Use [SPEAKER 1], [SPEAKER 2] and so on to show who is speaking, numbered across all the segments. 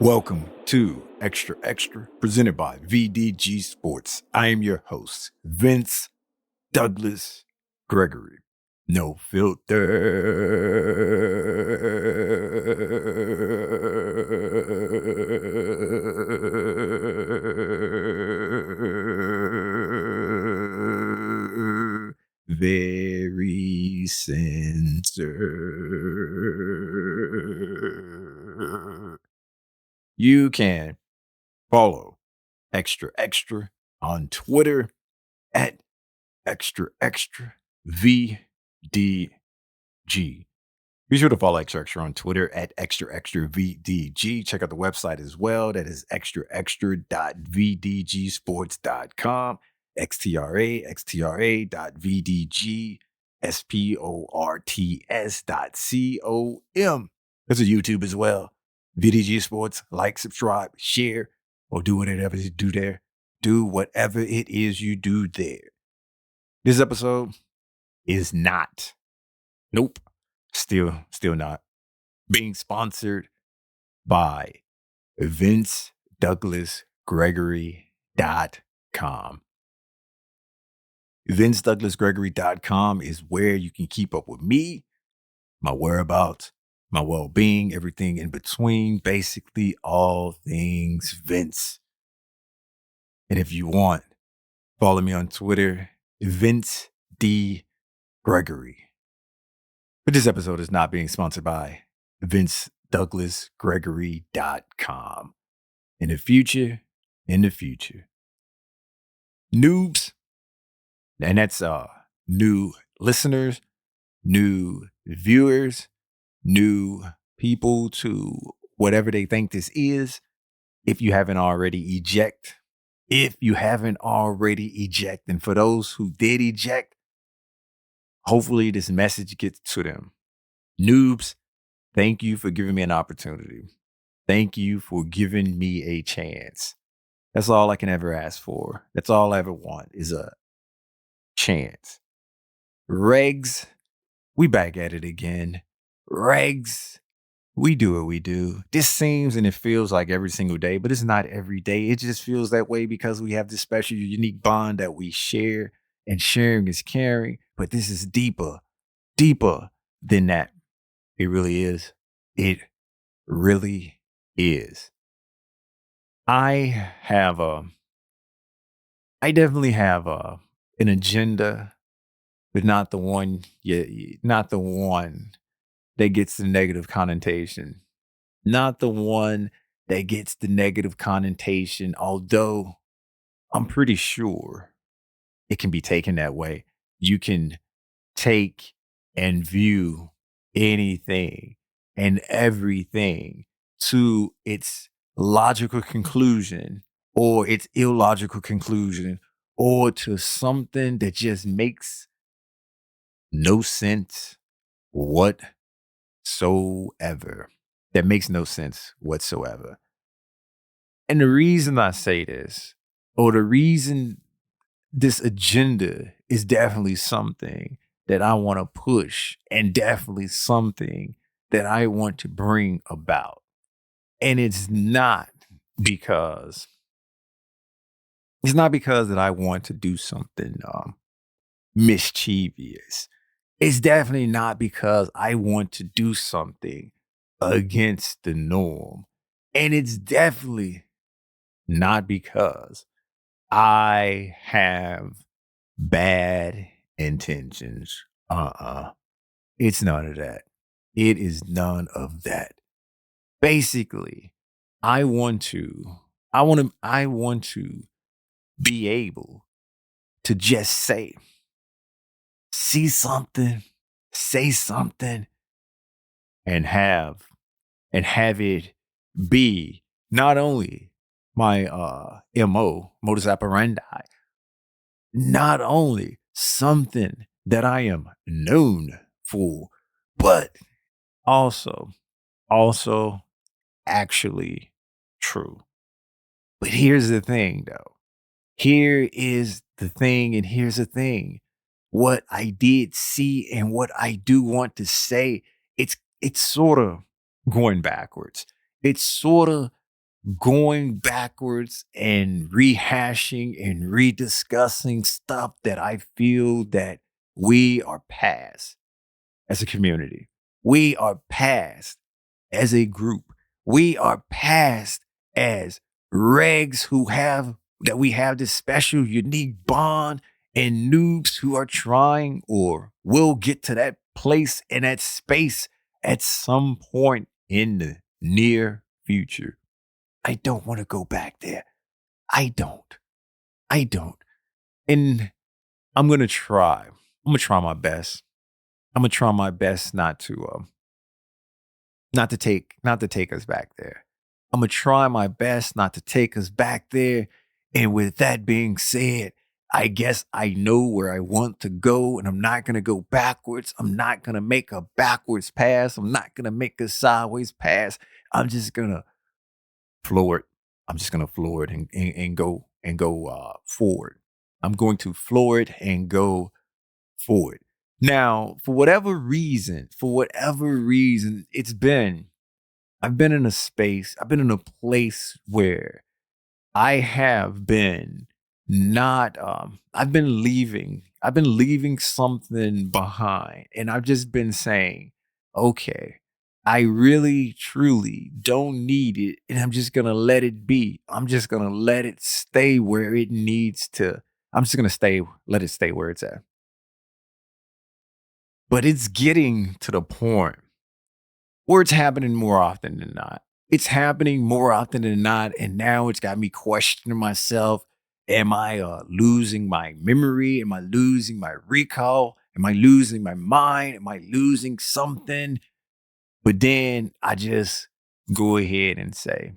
[SPEAKER 1] Welcome to Xtra, presented by VDG Sports. I am your host, Vince Douglas Gregory. No filter. Very censored. You can follow Xtra on Twitter at Xtra VDG. Be sure to follow Xtra on Twitter at Xtra VDG. Check out the website as well. That is xtra.vdgsports.com. xtra.vdgsports.com. There's a YouTube as well. VDG Sports. Like, subscribe, share, or do whatever you do there. Do whatever it is you do there. This episode is not. Nope. Still not. Being sponsored by VinceDouglasGregory.com. VinceDouglasGregory.com is where you can keep up with me, my whereabouts, my well-being, everything in between, basically all things Vince. And if you want, follow me on Twitter, Vince D. Gregory. But this episode is not being sponsored by VinceDouglasGregory.com. In the future, noobs, and that's new listeners, new viewers, new people to whatever they think this is. If you haven't already eject, and for those who did eject, hopefully this message gets to them. Noobs, thank you for giving me an opportunity. Thank you for giving me a chance. That's all I can ever ask for. That's all I ever want is a chance. Regs, we back at it again. Regs, we do what we do. This seems and it feels like every single day, but it's not every day. It just feels that way because we have this special, unique bond that we share, and sharing is caring. But this is deeper than that. It really is. It really is. I definitely have an agenda, but not the one that gets the negative connotation. Not the one that gets the negative connotation, although I'm pretty sure it can be taken that way. You can take and view anything and everything to its logical conclusion or its illogical conclusion, or to something that just makes no sense whatsoever. That makes no sense whatsoever. And the reason I say this, or the reason this agenda is definitely something that I want to push, and definitely something that I want to bring about. And it's not because that I want to do something mischievous. It's definitely not because I want to do something against the norm. And it's definitely not because I have bad intentions. It's none of that. It is none of that. Basically, I want to be able to just see something, say something, and have it be not only my modus operandi, not only something that I am known for, but also actually true. But here's the thing, though. Here is the thing, and here's the thing. What I did see and what I do want to say, it's sort of going backwards. It's sort of going backwards and rehashing and rediscussing stuff that I feel that we are past as a community. We are past as a group. We are past as regs who have that we have this special unique bond, and noobs who are trying or will get to that place and that space at some point in the near future. I don't want to go back there. I don't. I don't. And I'm gonna try. I'm gonna try my best. I'm gonna try my best not to take us back there. I'm gonna try my best not to take us back there. And with that being said, I guess I know where I want to go, and I'm not gonna go backwards. I'm not gonna make a backwards pass. I'm not gonna make a sideways pass. I'm just gonna floor it. I'm just gonna floor it and go forward. I'm going to floor it and go forward. Now, for whatever reason, I've been in a space, I've been in a place where I have been not, I've been leaving something behind. And I've just been saying, okay, I really, truly don't need it. And I'm just going to let it be. I'm just going to let it stay where it needs to. I'm just going to let it stay where it's at. But it's getting to the point where it's happening more often than not. It's happening more often than not. And now it's got me questioning myself. Am I losing my memory? Am I losing my recall? Am I losing my mind? Am I losing something? But then I just go ahead and say,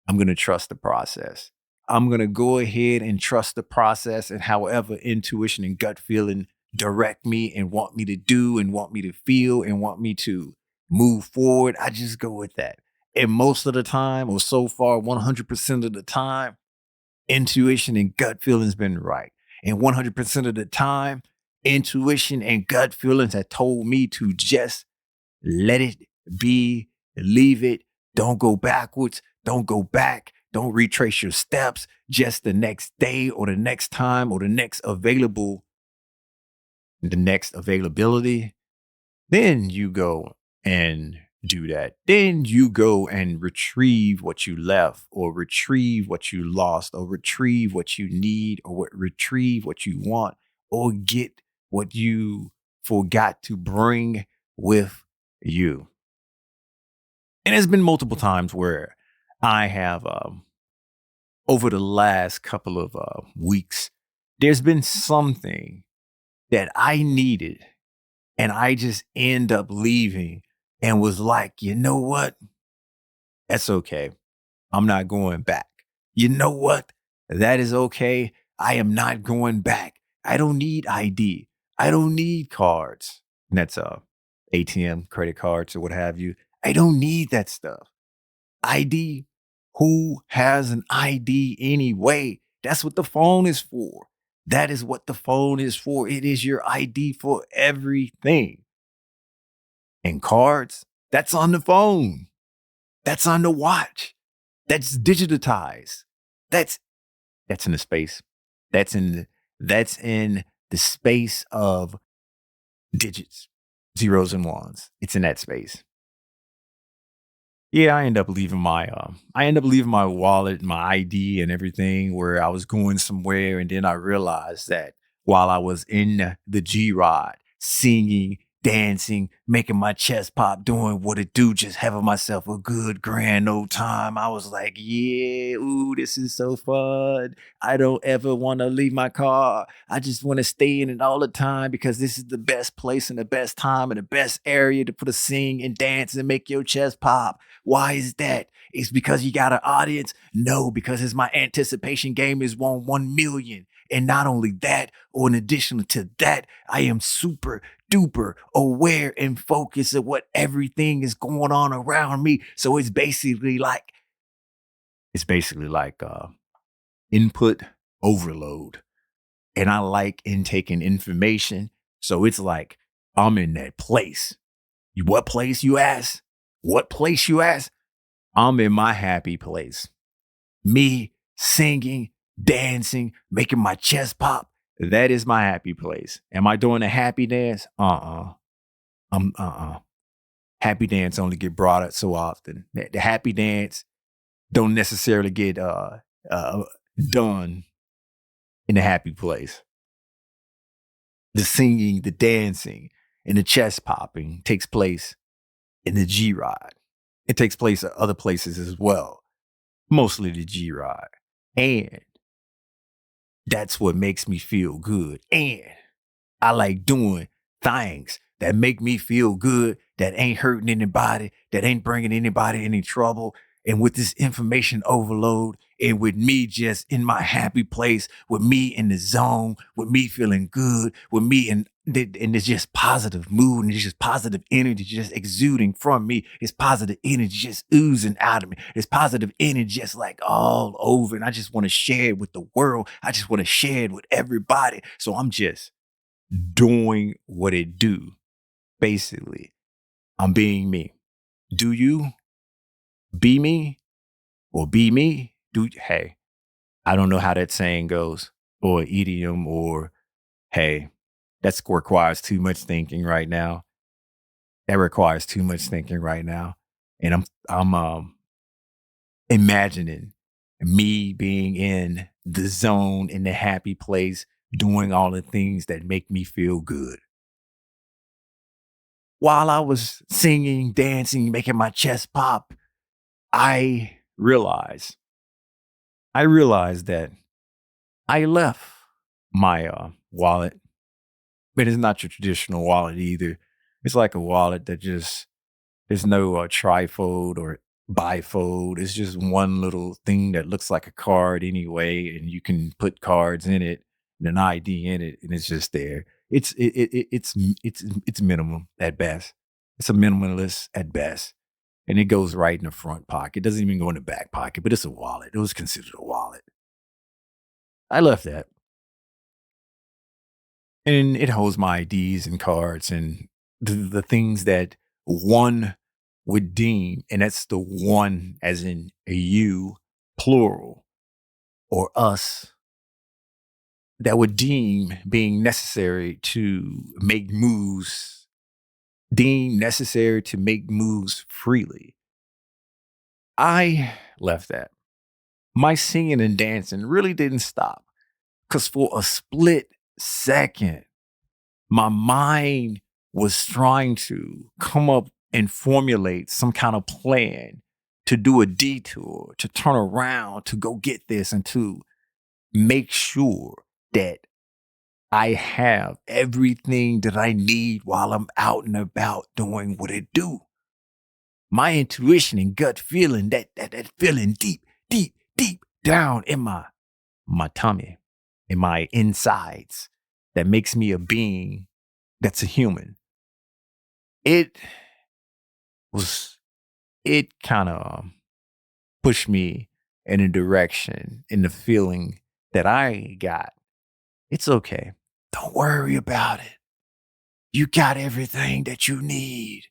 [SPEAKER 1] I'm going to trust the process. I'm going to go ahead and trust the process, and however intuition and gut feeling direct me and want me to do and want me to feel and want me to move forward, I just go with that. And most of the time, or so far, 100% of the time, intuition and gut feelings been right. And 100% of the time, intuition and gut feelings have told me to just let it be, leave it. Don't go backwards. Don't go back. Don't retrace your steps. Just the next day or the next time or the next availability. Then you go and do that. Then you go and retrieve what you left, or retrieve what you lost, or retrieve what you need, or retrieve what you want, or get what you forgot to bring with you. And there's been multiple times where I have, over the last couple of weeks, there's been something that I needed, and I just end up leaving and was like, you know what? That's okay. I'm not going back. You know what? That is okay. I am not going back. I don't need ID. I don't need cards. And that's ATM, credit cards, or what have you. I don't need that stuff. ID? Who has an ID anyway? That's what the phone is for. That is what the phone is for. It is your ID for everything. And cards, that's on the phone. That's on the watch. That's digitized. That's in the space. That's in the space of digits, zeros and ones. It's in that space. Yeah, I end up leaving my wallet, my ID and everything where I was going somewhere. And then I realized that while I was in the G Rod, singing, dancing, making my chest pop, doing what it do, just having myself a good grand old time, I was like, yeah, ooh, this is so fun. I don't ever want to leave my car. I just want to stay in it all the time, because this is the best place and the best time and the best area to put a sing and dance and make your chest pop. Why is that? It's because you got an audience? No, because it's my anticipation game is 1 million. And not only that, or in addition to that, I am super duper aware and focused of what everything is going on around me. So it's basically like input overload. And I like intaking information. So it's like I'm in that place. What place, you ask? What place, you ask? I'm in my happy place. Me singing, dancing, making my chest pop. That is my happy place. Am I doing a happy dance? I'm Happy dance only get brought up so often. The happy dance don't necessarily get uh done in a happy place. The singing, the dancing, and the chest popping takes place in the G ride. It takes place at other places as well, mostly the G ride. And that's what makes me feel good. And I like doing things that make me feel good, that ain't hurting anybody, that ain't bringing anybody any trouble. And with this information overload, and with me just in my happy place, with me in the zone, with me feeling good, with me and it's just positive mood and it's just positive energy just exuding from me. It's positive energy just oozing out of me. It's positive energy just like all over. And I just want to share it with the world. I just want to share it with everybody. So I'm just doing what it do. Basically, I'm being me. Do you be me or be me? Hey, I don't know how that saying goes or idiom or hey, that requires too much thinking right now. That requires too much thinking right now. And I'm imagining me being in the zone, in the happy place, doing all the things that make me feel good. While I was singing, dancing, making my chest pop, I realized, I realized that I left my wallet, but it's not your traditional wallet either. It's like a wallet that just there's no trifold or bifold. It's just one little thing that looks like a card anyway, and you can put cards in it and an ID in it, and it's just there. It's minimum at best. It's a minimalist at best, and it goes right in the front pocket. It doesn't even go in the back pocket, but it's a wallet. It was considered a wallet. I left that, and it holds my IDs and cards and the things that one would deem, and that's the one as in a you, plural, or us, that would deem being necessary to make moves, deem necessary to make moves freely. I left that. My singing and dancing really didn't stop because for a split second, my mind was trying to come up and formulate some kind of plan to do a detour, to turn around, to go get this, and to make sure that I have everything that I need while I'm out and about doing what it do. My intuition and gut feeling, that feeling deep down in my tummy, in my insides, that makes me a being that's a human. It was it kind of pushed me in a direction in the feeling that I got. It's okay. Don't worry about it. You got everything that you need.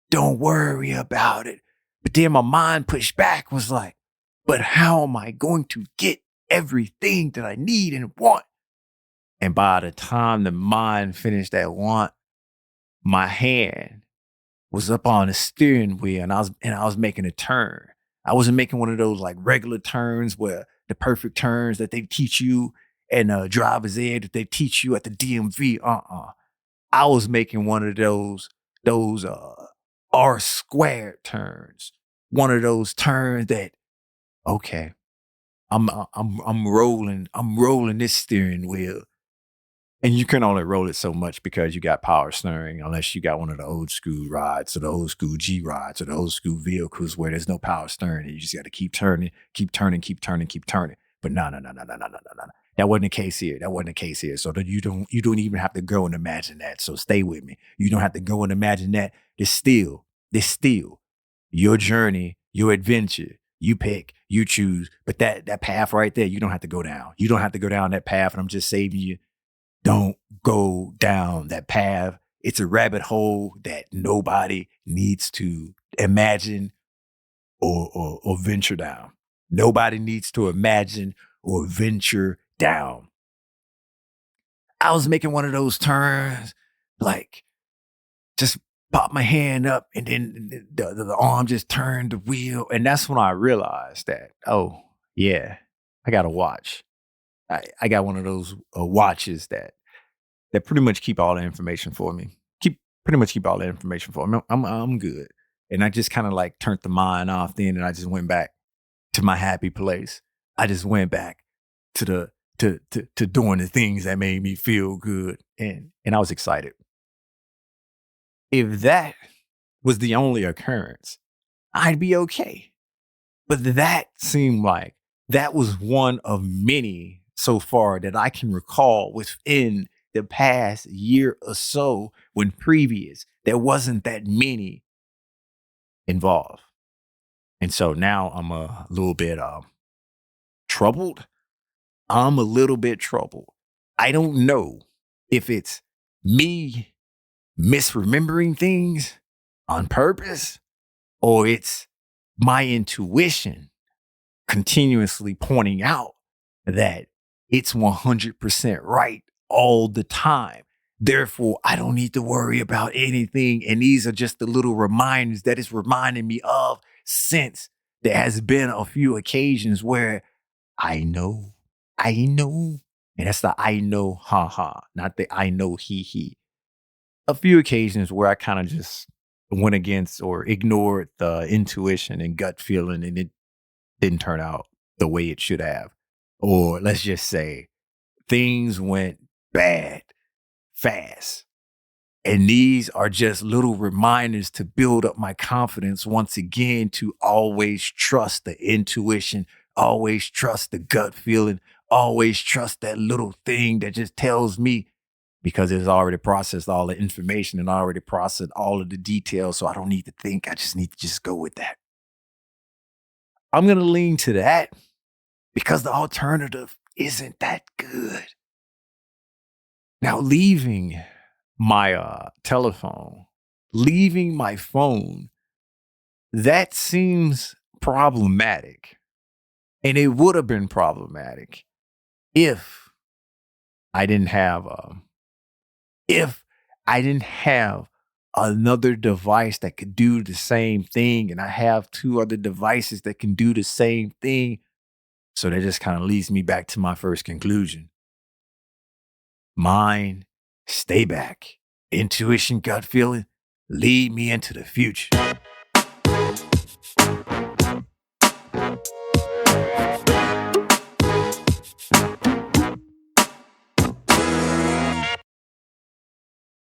[SPEAKER 1] Don't worry about it. But then my mind pushed back, was like, but how am I going to get everything that I need and want? And by the time the mind finished that want, my hand was up on the steering wheel and I was making a turn. I wasn't making one of those like regular turns where the perfect turns that they teach you in driver's ed that they teach you at the DMV. I was making one of those R squared turns. One of those turns that okay, I'm rolling this steering wheel. And you can only roll it so much because you got power steering, unless you got one of the old school rides or the old school G rides or the old school vehicles where there's no power steering. And you just got to keep turning, keep turning, keep turning, keep turning. But no. That wasn't the case here. That wasn't the case here. So that you don't even have to go and imagine that. So stay with me. You don't have to go and imagine that. It's still your journey, your adventure. You pick, you choose. But that path right there, you don't have to go down. You don't have to go down that path. And I'm just saving you. Don't go down that path. It's a rabbit hole that nobody needs to imagine or venture down. Nobody needs to imagine or venture down. I was making one of those turns, like just pop my hand up and then the arm just turned the wheel. And that's when I realized that, oh, yeah, I got a watch. I got one of those watches that pretty much keep all the information for me. Pretty much keep all the information for me. I'm good. And I just kind of like turned the mind off then, and I just went back to my happy place. I just went back to to doing the things that made me feel good, and I was excited. If that was the only occurrence, I'd be okay. But that seemed like that was one of many so far that I can recall within the past year or so, when previous there wasn't that many involved. And so now I'm a little bit troubled. I'm a little bit troubled. I don't know if it's me misremembering things on purpose, or it's my intuition continuously pointing out that it's 100% right all the time. Therefore, I don't need to worry about anything. And these are just the little reminders that it's reminding me of, since there has been a few occasions where I know. And that's the I know, ha ha, not the I know, he. A few occasions where I kind of just went against or ignored the intuition and gut feeling, and it didn't turn out the way it should have. Or let's just say things went bad fast. And these are just little reminders to build up my confidence once again, to always trust the intuition, always trust the gut feeling, always trust that little thing that just tells me, because it's already processed all the information and already processed all of the details. So I don't need to think. I just need to just go with that. I'm going to lean to that because the alternative isn't that good. Now, leaving my telephone, leaving my phone, that seems problematic. And it would have been problematic if I didn't have if I didn't have another device that could do the same thing, and I have two other devices that can do the same thing. So that just kind of leads me back to my first conclusion. Mind, stay back. Intuition, gut feeling, lead me into the future.